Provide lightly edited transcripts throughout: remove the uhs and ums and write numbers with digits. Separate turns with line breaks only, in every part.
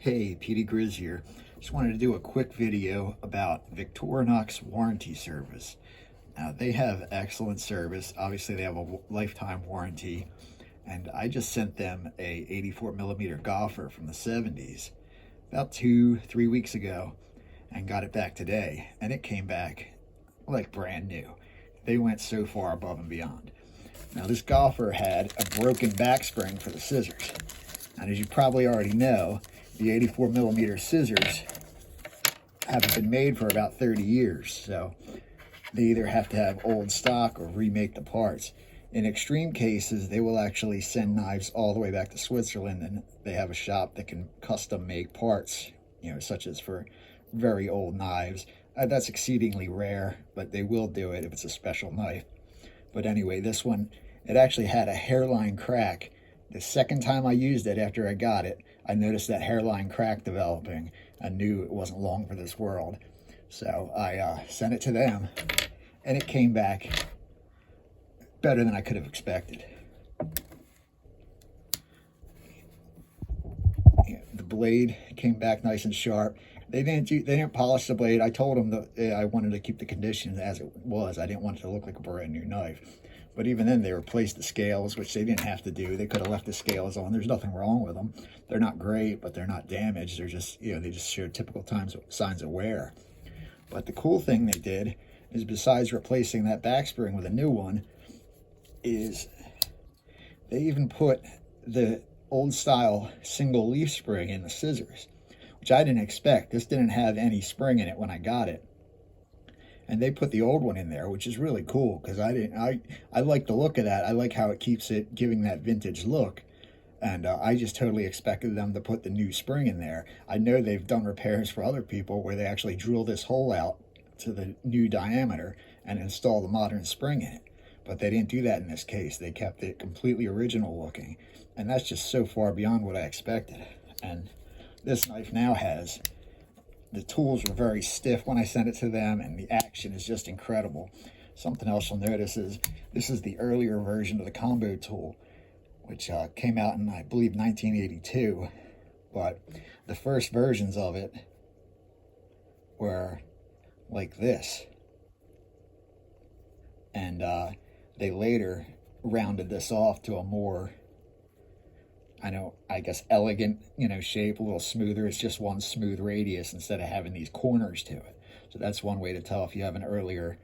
Hey, Petey Grizz here. Just wanted to do a quick video about Victorinox warranty service. Now, they have excellent service. Obviously, they have a lifetime warranty. And I just sent them a 84mm Golfer from the 70s about 2-3 weeks ago and got it back today. And it came back like brand new. They went so far above and beyond. Now, this Golfer had a broken back spring for the scissors. And as you probably already know, the 84mm scissors haven't been made for about 30 years, so they either have to have old stock or remake the parts. In extreme cases, they will actually send knives all the way back to Switzerland, and they have a shop that can custom make parts, such as for very old knives. That's exceedingly rare, but they will do it if it's a special knife. But anyway, this one, it actually had a hairline crack. The second time I used it after I got it, I noticed that hairline crack developing. I knew it wasn't long for this world. So I sent it to them, and it came back better than I could have expected. The blade came back nice and sharp. They didn't polish the blade. I told them that I wanted to keep the condition as it was. I didn't want it to look like a brand new knife. But even then, they replaced the scales, which they didn't have to do. They could have left the scales on. There's nothing wrong with them. They're not great, but they're not damaged. They're just, they just show typical signs of wear. But the cool thing they did is, besides replacing that back spring with a new one, is they even put the old style single leaf spring in the scissors, which I didn't expect. This didn't have any spring in it when I got it. And they put the old one in there, which is really cool, because I like the look of that. I like how it keeps it giving that vintage look. And I just totally expected them to put the new spring in there. I know they've done repairs for other people where they actually drill this hole out to the new diameter and install the modern spring in it. But they didn't do that in this case. They kept it completely original looking. And that's just so far beyond what I expected. And this knife now has... The tools were very stiff when I sent it to them, and the action is just incredible. Something else you'll notice is this is the earlier version of the combo tool, which came out in, I believe, 1982. But the first versions of it were like this. And they later rounded this off to a more, I guess elegant, shape, a little smoother. It's just one smooth radius instead of having these corners to it. So that's one way to tell if you have an earlier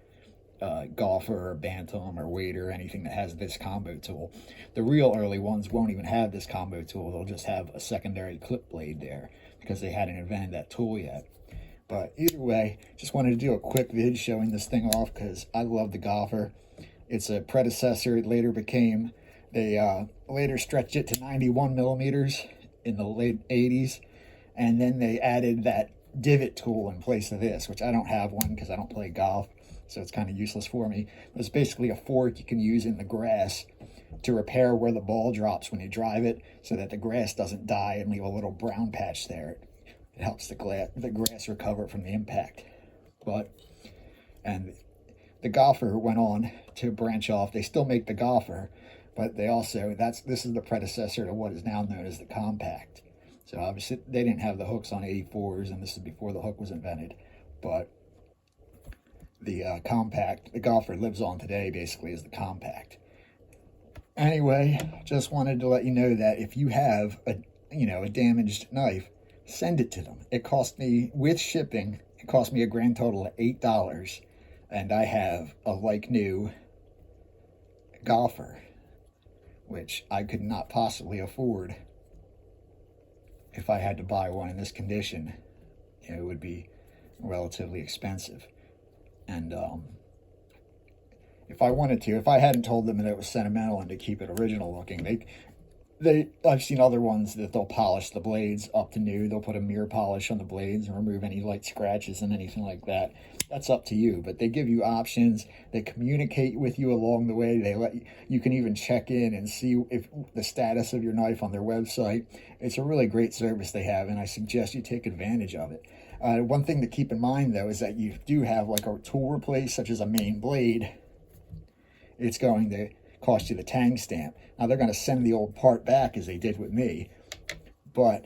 Golfer or Bantam or Wader or anything that has this combo tool. The real early ones won't even have this combo tool. They'll just have a secondary clip blade there because they hadn't invented that tool yet. But either way, just wanted to do a quick vid showing this thing off because I love the Golfer. It's a predecessor. It later became... They later stretched it to 91mm in the late 80s, and then they added that divot tool in place of this, which I don't have one because I don't play golf, so it's kind of useless for me. But it's basically a fork you can use in the grass to repair where the ball drops when you drive it, so that the grass doesn't die and leave a little brown patch there. It helps the grass recover from the impact. And the Golfer went on to branch off. They still make the Golfer, but they also, this is the predecessor to what is now known as the Compact. So obviously they didn't have the hooks on 84s, and this is before the hook was invented. But the Compact, the Golfer lives on today basically as the Compact. Anyway, just wanted to let you know that if you have a damaged knife, send it to them. It cost me, with shipping, it cost me a grand total of $8, and I have a like new Golfer, which I could not possibly afford if I had to buy one in this condition. It would be relatively expensive. And if I hadn't told them that it was sentimental and to keep it original looking, I've seen other ones that they'll polish the blades up to new. They'll put a mirror polish on the blades and remove any light scratches and anything like that. That's up to you, but they give you options. They communicate with you along the way. You can even check in and see if the status of your knife on their website. It's a really great service they have, and I suggest you take advantage of it. One thing to keep in mind, though, is that you do have like a tool replace, such as a main blade. It's going to cost you the tang stamp. Now they're going to send the old part back as they did with me, but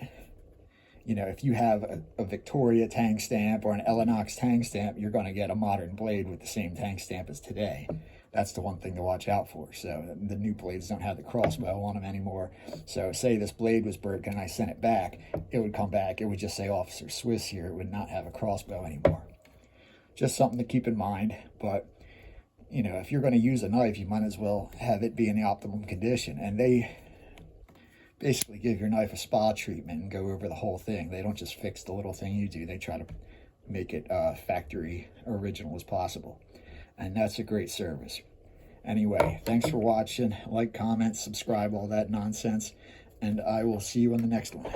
You know, if you have a Victoria tang stamp or an Victorinox tang stamp, you're going to get a modern blade with the same tang stamp as today. That's the one thing to watch out for. So the new blades don't have the crossbow on them anymore. So say this blade was broken and I sent it back, it would come back. It would just say Officer Swiss here. It would not have a crossbow anymore. Just something to keep in mind. But, you know, if you're going to use a knife, you might as well have it be in the optimum condition. And they basically give your knife a spa treatment and go over the whole thing. They don't just fix the little thing you do. They try to make it factory original as possible. And that's a great service. Anyway, thanks for watching. Like, comment, subscribe, all that nonsense. And I will see you on the next one.